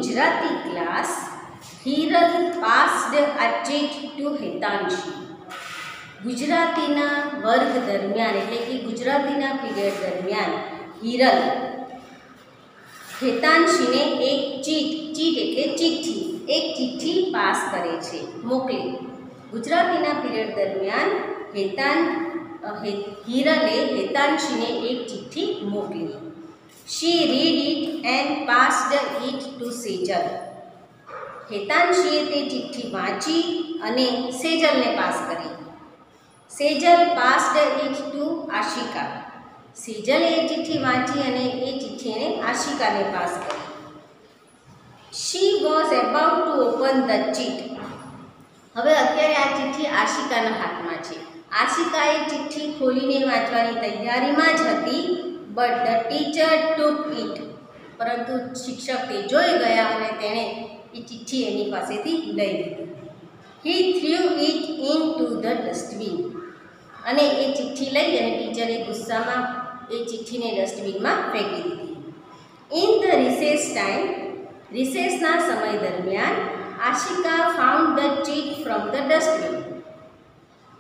Gujarati class, Hiral passed a cheat to Hitanshi. ગુજરાતીના વર્ગ દરમિયાન એટલે કે ગુજરાતીના પીરિયડ દરમિયાન હિરલ હેતાંશીને એક ચીટ એટલે ચિઠ્ઠી પાસ કરે છે, મોકલે. ગુજરાતીના પીરિયડ દરમિયાન હિરલે હેતાંશીને એક ચિઠ્ઠી મોકલી. She read it and passed it to Sejal. હેતાંશીએ તે ચિઠ્ઠી વાંચી અને સેજલને પાસ કરી. Sejal passed it to Ashika. સેજલે એ ચિઠ્ઠી વાંચી અને એ ચિઠ્ઠીને આશિકાને પાસ કરી. She was about to open the chit. હવે અત્યારે આ ચિઠ્ઠી આશિકાના હાથમાં છે. આશિકા એ ચિઠ્ઠી ખોલીને વાંચવાની તૈયારીમાં જ હતી. But the teacher took it. પરંતુ શિક્ષક તે જોઈ ગયા અને તેણે એ ચિઠ્ઠી એની પાસેથી લઈ લીધી. He threw it into the dustbin. અને એ ચિઠ્ઠી લઈ અને ટીચરે ગુસ્સામાં એ ચિઠ્ઠીને ડસ્ટબિનમાં ફેંકી દીધી. ઇન ધ રિસેસ ટાઈમ, રિસેસના સમય દરમિયાન Ashika found the chit from the dustbin.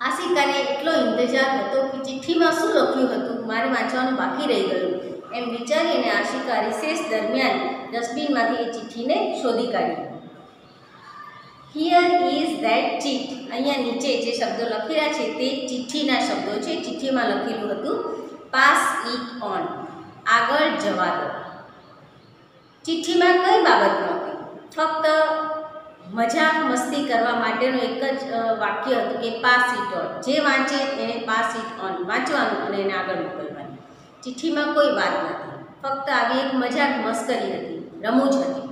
આશિકાને એટલો ઇંતજાર હતો કે ચિઠ્ઠીમાં શું લખ્યું હતું, મારે વાંચવાનું બાકી રહી ગયું એમ વિચારીને આશિકા રિસેસ દરમિયાન ડસ્ટબિનમાંથી એ ચિઠ્ઠીને શોધી કાઢી. Here is that cheat. અહીંયા નીચે જે શબ્દો લખી રહ્યા છે તે ચિઠ્ઠીના શબ્દો છે. ચિઠ્ઠીમાં લખેલું હતું પાસ ઇટ ઓન, આગળ જવા દો. ચિઠ્ઠીમાં કઈ બાબત નહોતી, ફક્ત મજાક મસ્તી કરવા માટેનું એક જ વાક્ય હતું કે પાસ ઇટ ઓન. જે વાંચે એને પાસ ઇટ ઓન વાંચવાનું અને એને આગળ મોકલવાનું. ચિઠ્ઠીમાં કોઈ વાત નથી, ફક્ત આવી એક મજાક મસ્કરી હતી, રમૂજ હતી.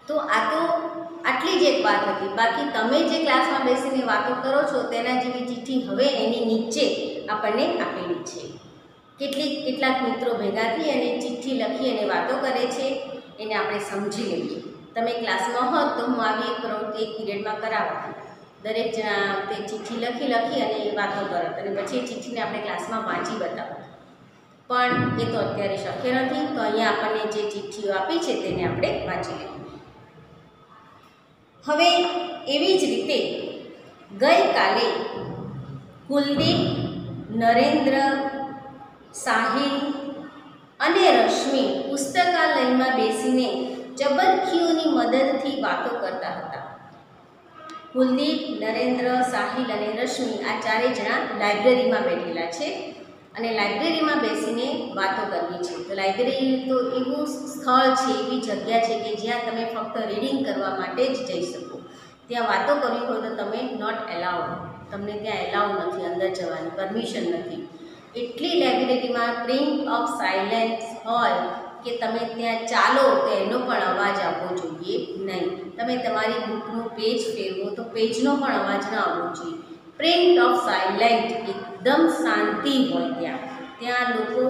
તો આ તો આટલી જ એક વાત હતી. બાકી તમે જે ક્લાસમાં બેસીને વાતો કરો છો તેના જેવી ચિઠ્ઠી હવે એની નીચે આપણને આપેલી છે. કેટલાક મિત્રો ભેગા થઈ અને ચિઠ્ઠી લખી અને વાતો કરે છે, એને આપણે સમજી લઈએ. તમે ક્લાસમાં હોત તો હું આવી એક પ્રવૃત્તિ એક પીરિયડમાં કરાવતી. દરેક જણા તે ચિઠ્ઠી લખી અને એ વાતો કરત અને પછી એ ચિઠ્ઠીને આપણે ક્લાસમાં વાંચી બતાવત. પણ એ તો અત્યારે શક્ય નથી. તો અહીંયા આપણને જે ચિઠ્ઠીઓ આપી છે તેને આપણે વાંચી લઈએ. હવે એવી જ રીતે ગઈકાલે કુલદીપ, નરેન્દ્ર, સાહિલ અને રશ્મિ પુસ્તકાલયમાં બેસીને ચબરખીઓની મદદથી વાતો કરતા હતા. કુલદીપ, નરેન્દ્ર, સાહિલ અને રશ્મિ આ ચારેય જણા લાઇબ્રેરીમાં બેઠેલા છે અને લાઇબ્રેરીમાં બેસીને વાતો કરવી છે. તો લાઇબ્રેરી તો એવું સ્થળ છે, એવી જગ્યા છે કે જ્યાં તમે ફક્ત રીડિંગ કરવા માટે જ જઈ શકો. ત્યાં વાતો કરવી હોય તો તમે નોટ એલાઉડ, તમને ત્યાં એલાઉડ નથી, અંદર જવાની પરમિશન નથી. એટલી લાઇબ્રેરીમાં પ્રિન્ટ ઓફ સાયલેન્સ હોય કે તમે ત્યાં ચાલો તો એનો પણ અવાજ આવવો જોઈએ નહીં. તમે તમારી બુકનું પેજ ફેરવો તો પેજનો પણ અવાજ ન આવવો જોઈએ. પ્રિન્ટ ઓફ સાયલેન્ટ, એકદમ શાંતિ હોય ત્યાં લોકો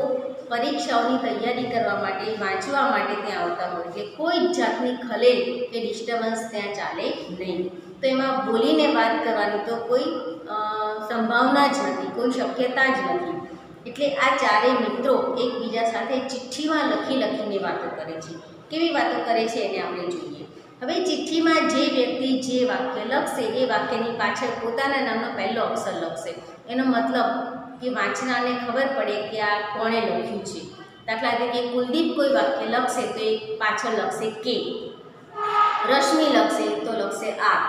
પરીક્ષાઓની તૈયારી કરવા માટે, વાંચવા માટે ત્યાં આવતા હોય છે. કોઈ જ જાતની ખલેલ કે ડિસ્ટર્બન્સ ત્યાં ચાલે નહીં. તો એમાં બોલીને વાત કરવાની તો કોઈ સંભાવના જ નથી, કોઈ શક્યતા જ નથી. એટલે આ ચારેય મિત્રો એકબીજા સાથે ચિઠ્ઠીમાં લખીને વાતો કરે છે. કેવી વાતો કરે છે એને આપણે જોઈએ. હવે ચિઠ્ઠીમાં જે વ્યક્તિ જે વાક્ય લખશે એ વાક્યની પાછળ પોતાના નામનો પહેલો અક્ષર લખશે. એનો મતલબ કે વાંચનારને ખબર પડે કે આ કોણે લખ્યું છે. દાખલા તરીકે કુલદીપ કોઈ વાક્ય લખશે તો એ પાછળ લખશે કે, રશ્મિ લખશે તો લખશે આ,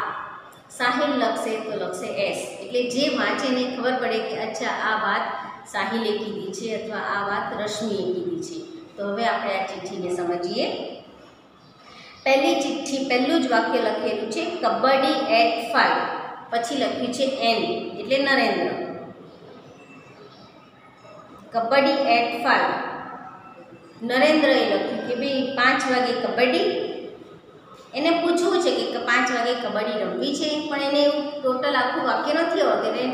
સાહિલ લખશે તો લખશે એસ. એટલે જે વાંચે એને ખબર પડે કે અચ્છા આ વાત સાહિલે કીધી છે અથવા આ વાત રશ્મિએ કીધી છે. તો હવે આપણે આ ચિઠ્ઠીને સમજીએ. પહેલી ચિઠ્ઠી, પહેલું જ વાક્ય લખેલું છે કબડ્ડી એટ 5, પછી લખ્યું છે એન એટલે નરેન્દ્ર. કબડ્ડી એટ 5, નરેન્દ્રએ લખ્યું કે ભાઈ 5 વાગે કબડ્ડી. એને પૂછવું છે કે 5 વાગે કબડ્ડી રમવી છે, પણ એને એવું ટોટલ આખું વાક્ય નથી આવતું. એને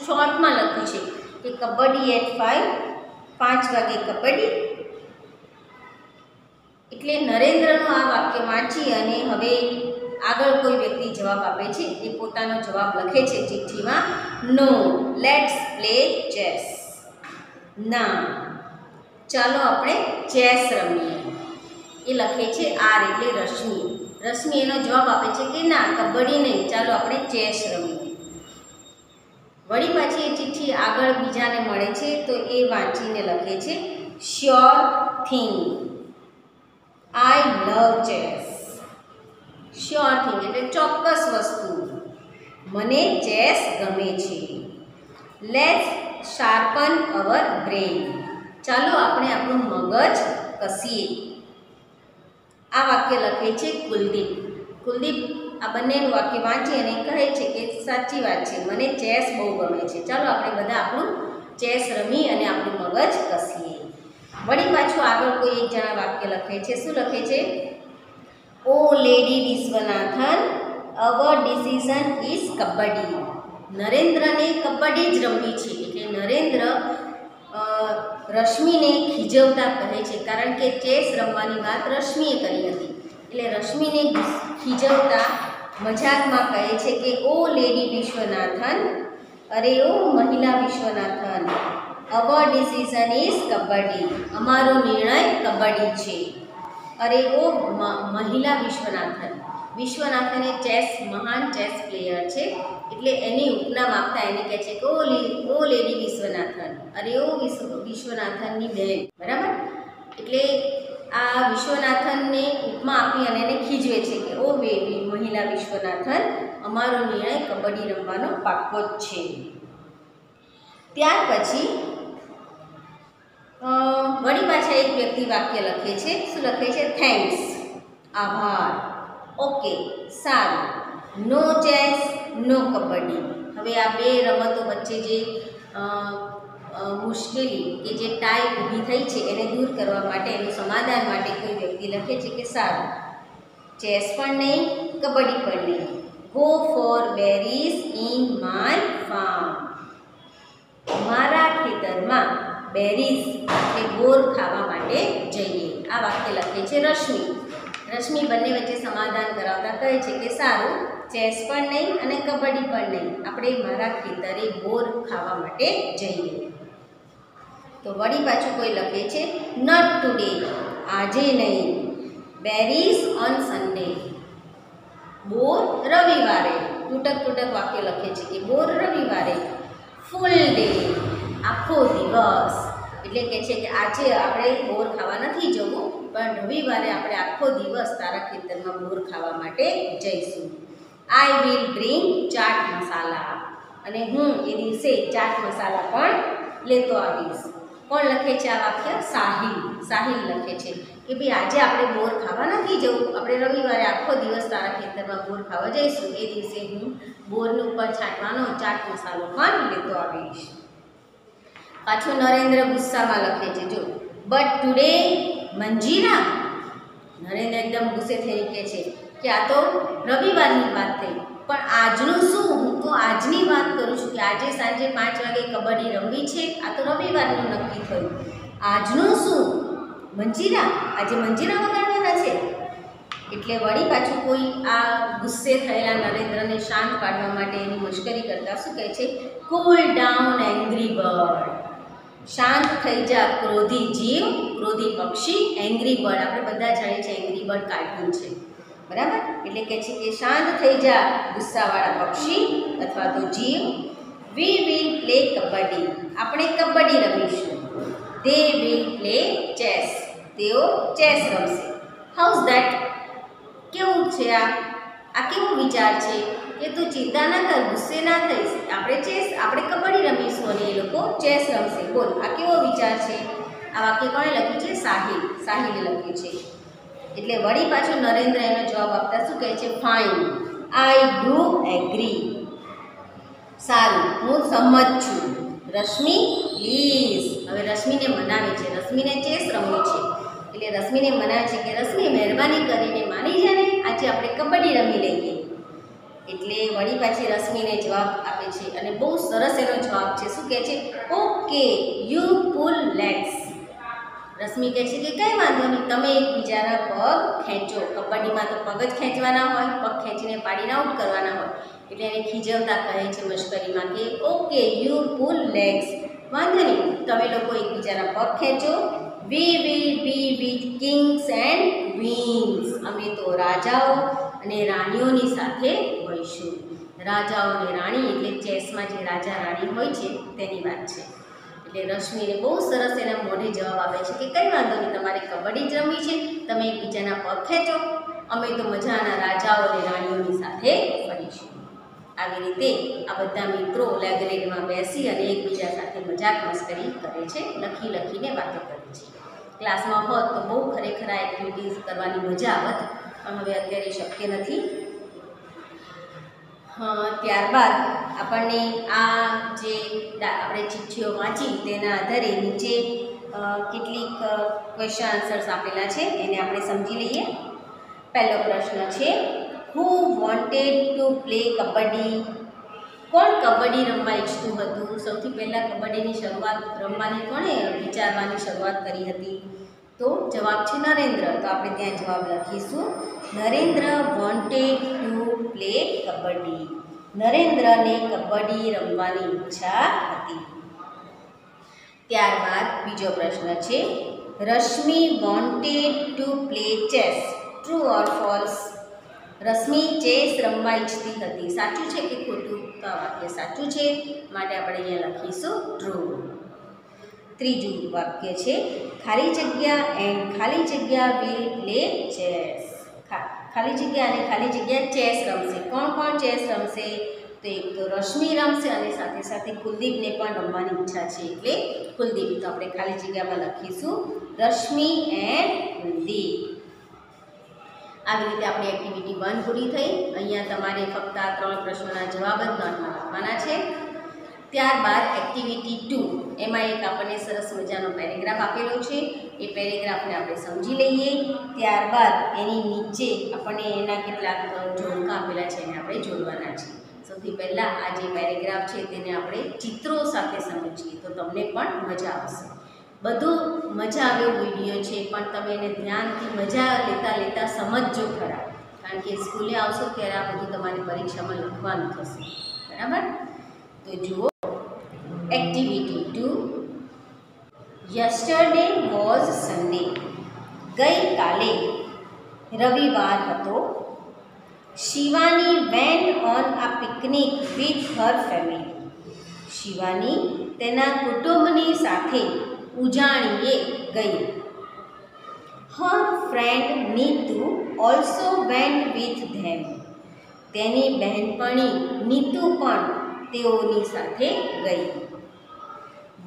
શોર્ટમાં લખ્યું છે કે કબડ્ડી એટ 5, 5 વાગે કબડ્ડી. એટલે નરેન્દ્રનું આ વાક્ય વાંચી અને હવે આગળ કોઈ વ્યક્તિ જવાબ આપે છે. એ પોતાનો જવાબ લખે છે ચિઠ્ઠીમાં, નો લેટ્સ પ્લે ચેસ. ના, ચાલો આપણે ચેસ રમીએ. એ લખે છે આર એટલે રશ્મિ. રશ્મિ એનો જવાબ આપે છે કે ના, કબડ્ડી નહીં, ચાલો આપણે ચેસ રમીએ. વળી પાછી એ ચિઠ્ઠી આગળ બીજાને મળે છે તો એ વાંચીને લખે છે શ્યોર થિંગ આઈ લવ ચેસ. શ્યોર થિંગ એટલે ચોક્કસ વસ્તુ, મને ચેસ ગમે છે. લેટ્સ શાર્પન અવર બ્રેઇન, ચાલો આપણે આપણું મગજ કસીએ. આ વાક્ય લખે છે કુલદીપ. કુલદીપ આ બંનેનું વાક્ય વાંચી અને કહે છે કે સાચી વાત છે, મને ચેસ બહુ ગમે છે, ચાલો આપણે બધા આપણું ચેસ રમી અને આપણું મગજ કસીએ. વળી પાછું આગળ કોઈ એક જણા વાક્ય લખે છે. શું લખે છે? O lady Vishwanathan, our decision is kabaddi. નરેન્દ્રને કબડ્ડી જ રમવી છે. એટલે નરેન્દ્ર રશ્મિને ખીજવતા કહે છે, કારણ કે ચેસ રમવાની વાત રશ્મિએ કરી હતી. એટલે રશ્મિને ખીજવતા મજાકમાં કહે છે કે ઓ લેડી વિશ્વનાથન, અરે ઓ મહિલા Viswanathan, our decision is kabaddi, અમારો નિર્ણય કબડ્ડી છે. અરે ઓ મહિલા વિશ્વનાથન. વિશ્વનાથન એ મહાન ચેસ પ્લેયર છે, એટલે એની ઉપનામ આપતા એને કહે છે કે ઓ લેડી વિશ્વનાથન, અરે ઓ વિશ્વનાથનની બહેન. બરાબર? એટલે આ વિશ્વનાથનને ઉપમા આપી અને એને ખીજવે છે કે ઓ મહિલા વિશ્વનાથન, અમારો નિર્ણય કબડ્ડી રમવાનો પાક્કો જ છે. ત્યાર પછી વળી પાછા એક વ્યક્તિ વાક્ય લખે છે. શું લખે છે? થેન્ક્સ, આભાર. ઓકે, સારું. નો ચેસ નો કબડ્ડી. હવે આ બે રમતો વચ્ચે જે મુશ્કેલી કે જે ટાઈ ઊભી થઈ છે એને દૂર કરવા માટે, એનું સમાધાન માટે કોઈ વ્યક્તિ લખે છે કે સારું, ચેસ પણ નહીં, કબડ્ડી પણ નહીં. Go for berries in my farm. મારા ખેતરમાં બેરીઝ એટલે બોર ખાવા માટે જઈએ. આ વાક્ય લખે છે રશ્મિ. રશ્મિ બંને વચ્ચે સમાધાન કરાવતા કહે છે કે સારું, ચેસ પણ નહીં અને કબડ્ડી પણ નહીં, આપણે મારા ખેતરે બોર ખાવા માટે જઈએ. તો વળી પાછું કોઈ લખે છે નોટ ટુડે, આજે નહીં. બેરીઝ ઓન સન્ડે, બોર રવિવારે. તૂટક વાક્ય લખે છે કે બોર રવિવારે. ફૂલ ડે, આખો દિવસ. એટલે કહે છે કે આજે આપણે બોર ખાવા નથી જવું, પણ રવિવારે આપણે આખો દિવસ તારા ખેતરમાં બોર ખાવા માટે જઈશું. આઈ વિલ બ્રિંગ ચાટ મસાલા, અને હું એ દિવસે ચાટ મસાલા પણ લેતો આવીશ. કોણ લખે છે આ વાક્ય? સાહિલ. સાહિલ લખે છે કે ભાઈ આજે આપણે બોર ખાવા નથી જવું, આપણે રવિવારે આખો દિવસ તારા ખેતરમાં બોર ખાવા જઈશું. એ દિવસે હું બોરની ઉપર છાંટવાનો ચાટ મસાલો પણ લેતો આવીશ. પાછો નરેન્દ્ર ગુસ્સામાં લખે છે, જો બટ ટુડે મંજીરા. નરેન્દ્ર એકદમ ગુસ્સે થઈ કહે છે કે આ તો રવિવારની વાત થઈ, પણ આજનું શું? હું તો આજની વાત કરું છું કે આજે સાંજે 5 વાગે કબડ્ડી રમવી છે. આ તો રવિવારનું નક્કી થયું. આજનું શું? મંજીરા, આજે મંજીરા વગાડવાના છે. એટલે વળી પાછું કોઈ આ ગુસ્સે થયેલા નરેન્દ્રને શાંત પાડવા માટે એની મશ્કરી કરતા શું કહે છે? Cool down angry bird. શાંત થઈ જા ક્રોધી જીવ, ક્રોધી પક્ષી. એંગ્રી બર્ડ આપણે બધા જાણીએ છીએ, એંગ્રી બર્ડ કાર્ટૂન છે. બરાબર? એટલે કહે છે કે શાંત થઈ જા ગુસ્સાવાળા પક્ષી અથવા તો જીવ. વી વિલ પ્લે કબડ્ડી, આપણે કબડ્ડી રમીશું. દે વિલ પ્લે ચેસ, તેઓ ચેસ રમશે. હાઉઝ ધેટ, કેવું છે આ કેવો વિચાર છે કે તું ચિંતા ના કર, ગુસ્સે ના થઈશ, આપણે કબડ્ડી રમીશું અને એ લોકો ચેસ રમશે. બોલ, આ કેવો વિચાર છે? આ વાક્ય કોણે લખ્યું છે? સાહિલે લખ્યું છે. એટલે વળી પાછો નરેન્દ્ર એનો જવાબ આપતા શું કહે છે? Fine, I do agree. સારું, હું સંમત છું. રશ્મિ પ્લીઝ. હવે રશ્મિને મનાવે છે, રશ્મિને ચેસ રમવી છે. એટલે રશ્મિને મનાવે છે કે રશ્મિ મહેરબાની કરીને માની જાય ને, આજે આપણે કબડ્ડી રમી લઈએ. એટલે વળી પાછી રશ્મિને જવાબ આપે છે અને બહુ સરસ એનો જવાબ છે. શું કહે છે? Okay you pull legs. Rashmi કહે છે કે કંઈ વાંધો નહીં, તમે એકબીજાના પગ ખેંચો. કબડ્ડીમાં તો પગ જ ખેંચવાના હોય, પગ ખેંચીને પાડીને આઉટ કરવાના હોય. એટલે એને ખીજવતા કહે છે મશ્કરીમાં કે ઓકે યુ પુલ લેગ્સ, વાંધો નહીં, તમે લોકો એકબીજાના પગ ખેંચો. We will be with Kings and Queens. અમે તો રાજાઓ અને રાણીઓની સાથે હોઈશું. રાજાઓ અને રાણી એટલે ચેસમાં જે રાજા રાણી હોય છે તેની વાત છે. એટલે રશ્મિને બહુ સરસ એના મોઢે જવાબ આપે છે કે કંઈ વાંધો નહીં, તમારે કબડ્ડી જ રમવી છે, તમે એકબીજાના પગ ખેંચો, અમે તો મજાના રાજાઓ અને રાણીઓની સાથે ફરીશું. આવી રીતે આ બધા મિત્રો લાઇબ્રેરીમાં બેસી અને એકબીજા સાથે મજાક મસ્કરી કરે છે, લખીને વાતો કરે છે. ક્લાસમાં હોત તો બહુ ખરેખર આ એક્ટિવિટીઝ કરવાની મજા આવત, પણ હવે અત્યારે શક્ય નથી. ત્યારબાદ આપણને આ જે આપણે ચિઠ્ઠીઓ વાંચી તેના આધારે નીચે કેટલીક ક્વેશ્ચન આન્સર્સ આપેલા છે, એને આપણે સમજી લઈએ. પહેલો પ્રશ્ન છે, હુ વોન્ટેડ ટુ પ્લે કબડ્ડી? કોણ કબડ્ડી રમવા ઈચ્છતું હતું? સૌથી પહેલાં કબડ્ડીની શરૂઆત રમવાની કોણે વિચારવાની શરૂઆત કરી હતી? તો જવાબ છે નરેન્દ્ર. તો આપણે ત્યાં જવાબ લખીશું, Narendra wanted to play kabaddi. નરેન્દ્રને કબડ્ડી રમવાની ઈચ્છા હતી. ત્યારબાદ બીજો પ્રશ્ન છે, Rashmi wanted to play chess. True or false? રશ્મિ ચેસ રમવા ઈચ્છતી હતી. સાચું છે કે ખોટું? તો આ વાક્ય સાચું છે, માટે આપણે અહીંયા લખીશું ટ્રુ. ત્રીજું વાક્ય છે, ખાલી જગ્યા એન્ડ ખાલી જગ્યા વિલ પ્લે ચેસ. ખાલી જગ્યા અને ખાલી જગ્યા ચેસ રમશે. કોણ કોણ ચેસ રમશે? તો એક તો રશ્મિ રમશે અને સાથે સાથે કુલદીપને પણ રમવાની ઈચ્છા છે, એટલે કુલદીપ. તો આપણે ખાલી જગ્યામાં લખીશું રશ્મિ એન્ડ કુલદીપ. આવી રીતે આપણી એક્ટિવિટી 1 પૂરી થઈ. અહીંયા તમારે ફક્ત આ 3 પ્રશ્નોના જવાબ જ નોટમાં લખવાના છે. ત્યારબાદ એક્ટિવિટી 2, એમાં એક આપણને સરસ મજાનો પેરેગ્રાફ આપેલો છે. એ પેરેગ્રાફને આપણે સમજી લઈએ. ત્યારબાદ એની નીચે આપણને એના કેટલાક જોડકા આપેલા છે, એને આપણે જોડવાના છે. સૌથી પહેલાં આ જે પેરેગ્રાફ છે તેને આપણે ચિત્રો સાથે સમજીએ તો તમને પણ મજા આવશે. બધું મજા આવે એવો વિડીયો છે, પણ તમે એને ધ્યાનથી મજા લેતા સમજજો ખરા, કારણ કે સ્કૂલે આવશો ત્યારે આ બધું તમારી પરીક્ષામાં લખવાનું થશે. બરાબર? તો જુઓ એક્ટિવિટી 2, યસ્ટરડે વોઝ સન્ડે. ગઈકાલે રવિવાર હતો. શિવાની વેન્ટ ઓન આ picnic with her family. Shivani તેના કુટુંબની સાથે ઉજાણીએ ગઈ. Her friend Neetu also vent with them. તેની બહેનપણી નીતુ પણ તેઓની સાથે ગઈ.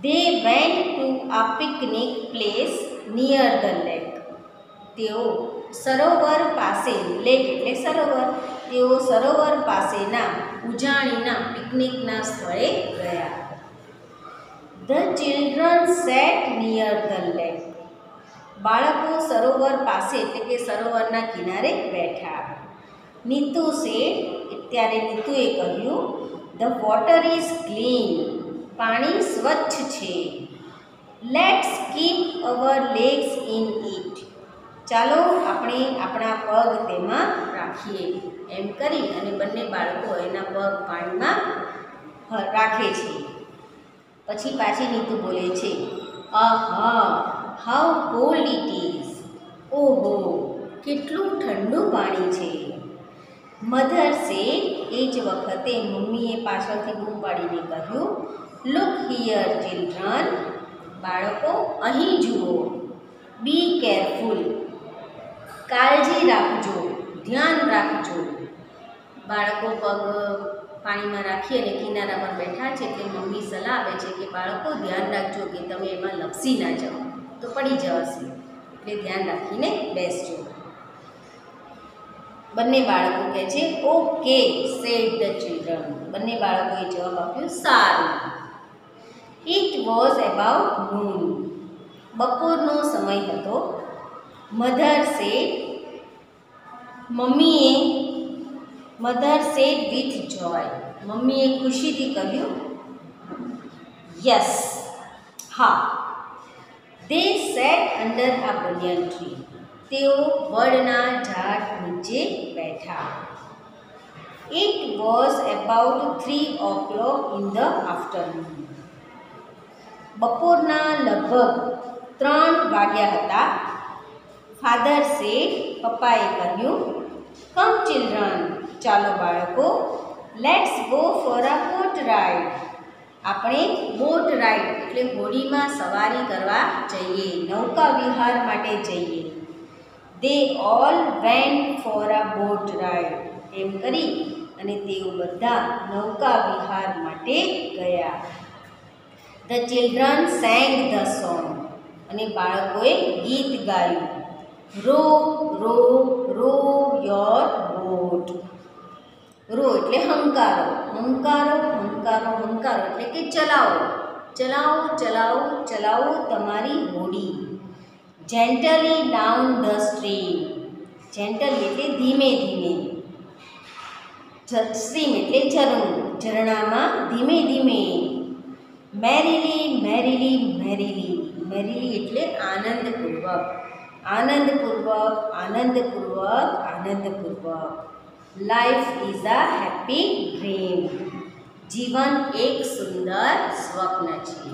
દે વેન્ટ ટુ આ picnic place near the lake. તેઓ સરોવર પાસે, લેક એટલે સરોવર, તેઓ સરોવર પાસેના ઉજાણીના પિકનિકના સ્થળે ગયા. The children set near the lake. બાળકો સરોવર પાસે એટલે કે સરોવરના કિનારે બેઠા. નીતુ સેડ, ત્યારે નીતુએ કહ્યું, ધ વોટર ઇઝ ક્લીન. પાણી સ્વચ્છ છે. Let's keep hour legs in it. ચાલો આપણે આપણા પગ તેમાં રાખીએ. એમ કરી અને બંને બાળકો એના પગ પાણીમાં રાખે છે. પછી પાછી નીતુ બોલે છે, આહા હાઉ કોલ્ડ ઇટ ઇઝ. ઓહો કેટલું ઠંડુ પાણી છે. મધર સેડ, એ જ વખતે મમ્મીએ પાછળથી બૂમ પાડીને કહ્યું, લુક હિયર ચિલ્ડ્રન. બાળકો અહીં જુઓ. Be careful. કાળજી રાખજો, ધ્યાન રાખજો. બાળકો પગ પાણીમાં રાખી અને કિનારા પર બેઠા છે તે મમ્મી સલાહ આપે છે કે બાળકો ધ્યાન રાખજો કે તમે એમાં લપસી ના જાઓ તો પડી જવાશે, એટલે ધ્યાન રાખીને બેસજો. બંને બાળકો કહે છે ઓકે સેડ ધ ચિલ્ડ્રન. બંને બાળકોએ જવાબ આપ્યો સારું. It was about noon. બપોરનો સમય હતો. Mother said, mother said with joy. મમ્મીએ ખુશીથી કહ્યું યસ, હા. They sat under a banyan tree. તેઓ વડના ઝાડ નીચે બેઠા. It was about 3 o'clock in the afternoon. બપોરના લગભગ 3 વાગ્યા હતા. ફાધર સેડ, પપ્પાએ કહ્યું, કમ ચિલ્ડ્રન, ચાલો બાળકો, let's go for a boat ride. આપણે બોટ રાઇડ એટલે હોડીમાં સવારી કરવા જઈએ, નૌકા વિહાર માટે જઈએ. They all went for a boat ride. એમ કરી અને તેઓ બધા નૌકા વિહાર માટે ગયા. The children sang the song. અને બાળકોએ ગીત ગાયું. Row row row your boat. Row એટલે હંકારો, હંકારો હંકારો હંકારો એટલે કે ચલાવો, ચલાવો ચલાવો ચલાવો તમારી હોડી. Gently down the stream. Gently એટલે ધીમે ધીમે. સ્ટ્રીમ એટલે ઝરણું, ઝરણામાં ધીમે ધીમે. મેરીલી મેરીલી મેરીલી. મેરીલી એટલે આનંદપૂર્વક, આનંદપૂર્વક આનંદપૂર્વક આનંદપૂર્વક. Life is a happy dream. જીવન એક સુંદર સ્વપ્ન છે.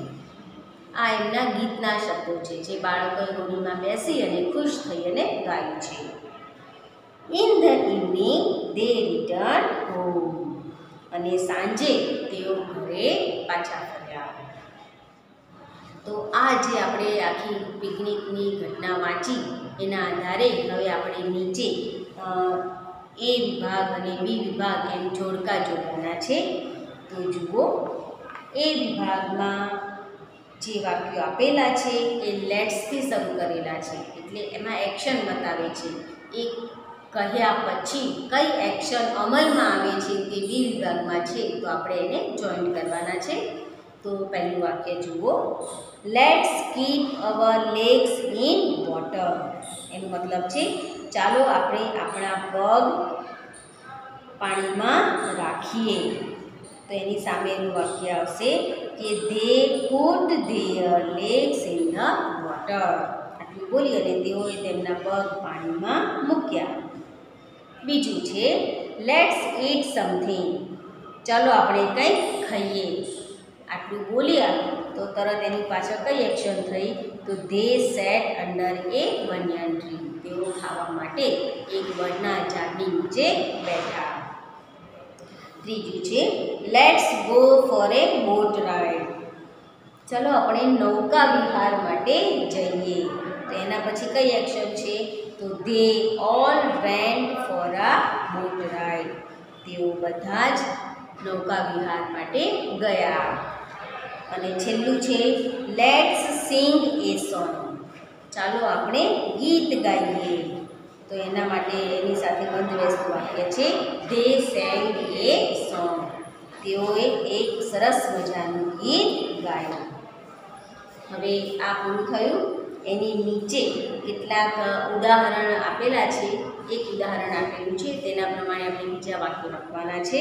આ એમના ગીતના શબ્દો છે જે બાળકોએ હોડીમાં બેસી અને ખુશ થઈ અને ગાયું છે. In the evening they return home. અને સાંજે તેઓ ઘરે પાછા ફર્યા. તો આ જે આપણે આખી પિકનિકની ઘટના વાંચી એના આધારે હવે આપણે નીચે એ વિભાગ અને બી વિભાગ એમ જોડકા જોડવાના છે. તો જુઓ, એ વિભાગમાં જે વાક્યો આપેલા છે એ લેટ્સથી શરૂ કરેલા છે, એટલે એમાં એક્શન બતાવે છે. એ કહ્યા પછી કઈ એક્શન અમલમાં આવે છે તે બી વિભાગમાં છે, તો આપણે એને જોઈન્ટ કરવાના છે. તો પહેલું વાક્ય જુઓ, let's keep hour legs in water. એનો મતલબ છે ચાલો આપણે આપણા પગ પાણીમાં રાખીએ. તો એની સામેનું વાક્ય આવશે કે they put their legs in the water. આટલું બોલી અને તેઓએ તેમના પગ પાણીમાં મૂક્યા. બીજું છે લેટ્સ ઈટ સમથિંગ. ચાલો આપણે કંઈક ખાઈએ. આટલું બોલ્યા તો તરત એની પાછળ કઈ એક્શન થઈ? તો they set under A banyan tree. તેઓ ખાવા માટે એક વડના ઝાડની નીચે બેઠા. ત્રીજું છે let's go four A boat ride. ચલો આપણે નૌકા વિહાર માટે જઈએ. તો એના પછી કઈ એક્શન છે? તો they all went for a boat ride. તેઓ બધા જ નૌકા વિહાર માટે ગયા. અને છેલ્લું છે લેટ્સ સિંગ એ સોંગ. ચાલો આપણે ગીત ગાઈએ. તો એના માટે એની સાથે બંધબેસતું વાક્ય છે ધે સેંગ એ સોંગ. તેઓએ એક સરસ મજાનું ગીત ગાયું. હવે આ પૂરું થયું. એની નીચે કેટલાક ઉદાહરણ આપેલા છે. એક ઉદાહરણ આપેલું છે તેના પ્રમાણે આપણે બીજા વાક્યો લખવાના છે.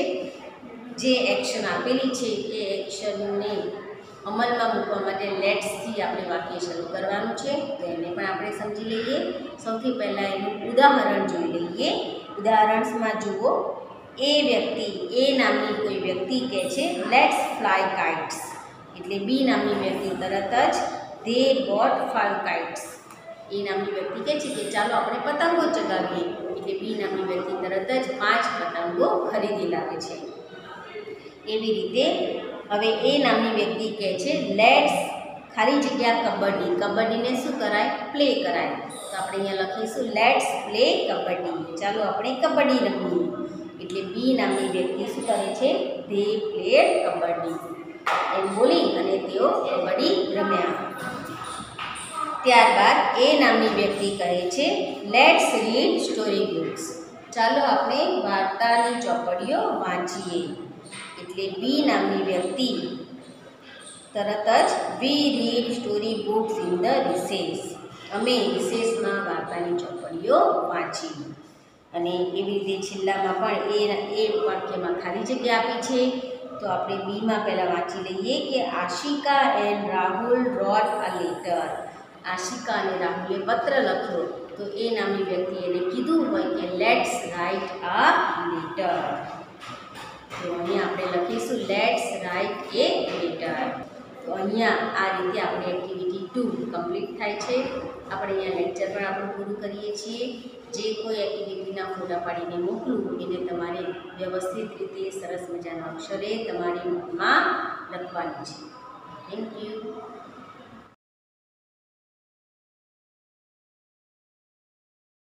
જે એક્શન આપેલી છે એ એક્શનને અમલમાં મૂકવા માટે લેટ્સથી આપણે વાક્ય શરૂ કરવાનું છે. તો એને પણ આપણે સમજી લઈએ. સૌથી પહેલાં એનું ઉદાહરણ જોઈ લઈએ. ઉદાહરણમાં જુઓ, એ વ્યક્તિ, એ નામની કોઈ વ્યક્તિ કહે છે લેટ્સ ફ્લાય કાઇટ્સ. એટલે બી નામની વ્યક્તિ તરત જ ધે ગોટ 5 કાઇટ્સ. એ નામની વ્યક્તિ કહે છે કે ચાલો આપણે પતંગો ચગાવીએ. એટલે બી નામની વ્યક્તિ તરત જ 5 પતંગો ખરીદી લાવે છે. એવી રીતે હવે એ નામની વ્યક્તિ કહે છે લેટ્સ ખાલી જગ્યા કબડ્ડી. કબડ્ડીને શું કરાય? પ્લે કરાય. તો આપણે અહીંયા લખીશું લેટ્સ પ્લે કબડ્ડી. ચાલો આપણે કબડ્ડી રમીએ. એટલે બી નામની વ્યક્તિ શું કરે છે? They played kabaddi. એમ બોલી અને તેઓ કબડ્ડી રમ્યા. ત્યારબાદ એ નામની વ્યક્તિ કહે છે લેટ્સ રીડ સ્ટોરી બુક્સ. ચાલો આપણે વાર્તાની ચોપડીઓ વાંચીએ. એટલે બી નામની વ્યક્તિ તરત જ we read story books in the recess. અમે રિસેસમાં વાર્તાની ચોપડીઓ વાંચી. અને એવી રીતે છેલ્લામાં પણ એ વાક્યમાં ખાલી જગ્યા આપી છે. તો આપણે બીમાં પહેલાં વાંચી લઈએ કે Ashika and Rahul wrote a letter. આશિકા અને રાહુલે પત્ર લખ્યો. તો એ નામની વ્યક્તિ એને કીધું હોય કે લેટ્સ રાઇટ અ લેટર. તો અહીંયા આપણે લખીશું લેટ્સ રાઇટ એ લેટર. તો અહીંયા આ રીતે આપણે એક્ટિવિટી 2 કમ્પ્લીટ થાય છે. આપણે અહીંયા લેક્ચર પણ આપણું પૂરું કરીએ છીએ. જે કોઈ એક્ટિવિટીના ફોટા પાડીને મોકલું એને તમારે વ્યવસ્થિત રીતે સરસ મજાના અક્ષરે તમારી નોટમાં લખવાની છે. Thank you.